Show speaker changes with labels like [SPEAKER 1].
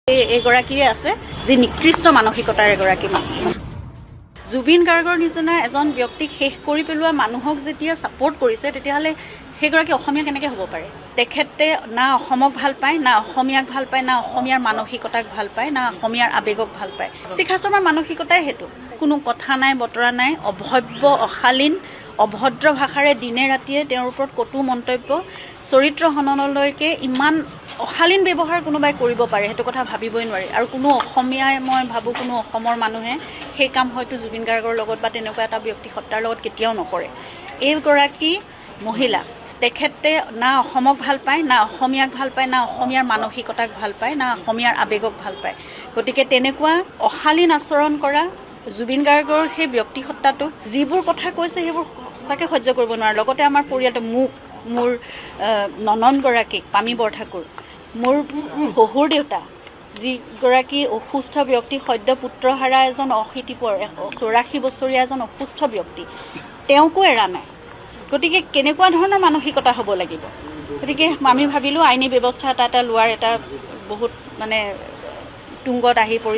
[SPEAKER 1] এগৰাকীয়ে আছে যি নিকৃষ্ট মানসিকতাৰ এগৰাকী মানুহ। জুবিন গাৰ্গৰ নিচিনা এজন ব্যক্তিক শেষ কৰি পেলোৱা মানুহক যেতিয়া ছাপোৰ্ট কৰিছে তেতিয়াহ'লে সেইগৰাকী অসমীয়া কেনেকৈ হ'ব পাৰে? তেখেতে না অসমক ভাল পায়, না অসমীয়াক ভাল পায়, না অসমীয়াৰ মানসিকতাক ভাল পায়, না অসমীয়াৰ আৱেগক ভাল পায়। শিখা শৰ্মাৰ মানসিকতাই সেইটো। কোনো কথা নাই, বতৰা নাই, অভব্য, অশালীন, অভদ্ৰ ভাষাৰে দিনে ৰাতিয়ে তেওঁৰ ওপৰত কটু মন্তব্য, চৰিত্ৰ হননলৈকে ইমান অশালীন ব্যৱহাৰ কোনোবাই কৰিব পাৰে সেইটো কথা ভাবিবই নোৱাৰি। আৰু কোনো অসমীয়াই, মই ভাবোঁ কোনো অসমৰ মানুহে সেই কাম হয়তো জুবিন গাৰ্গৰ লগত বা তেনেকুৱা এটা ব্যক্তিসত্তাৰ লগত কেতিয়াও নকৰে। এইগৰাকী মহিলা, তেখেতে না অসমক ভাল পায়, না অসমীয়াক ভাল পায়, না অসমীয়াৰ মানসিকতাক ভাল পায়, না অসমীয়াৰ আৱেগক ভাল পায়। গতিকে তেনেকুৱা অশালীন আচৰণ কৰা জুবিন গাৰ্গৰ সেই ব্যক্তিসত্তাটোক যিবোৰ কথা কৈছে সেইবোৰ সঁচাকৈ সহ্য কৰিব নোৱাৰে। লগতে আমাৰ পৰিয়ালটো, মোৰ নননগৰাকীক, পামী বৰঠাকুৰ, মোৰ শহুৰ দেউতা যিগৰাকী অসুস্থ ব্যক্তি, সদ্য পুত্ৰহাৰা এজন 84 বছৰীয়া এজন অসুস্থ ব্যক্তি, তেওঁকো এৰা নাই। গতিকে কেনেকুৱা ধৰণৰ মানসিকতা হ'ব লাগিব? গতিকে আমি ভাবিলোঁ আইনী ব্যৱস্থা এটা লোৱাৰ এটা বহুত তুংগত আহি পৰিছে।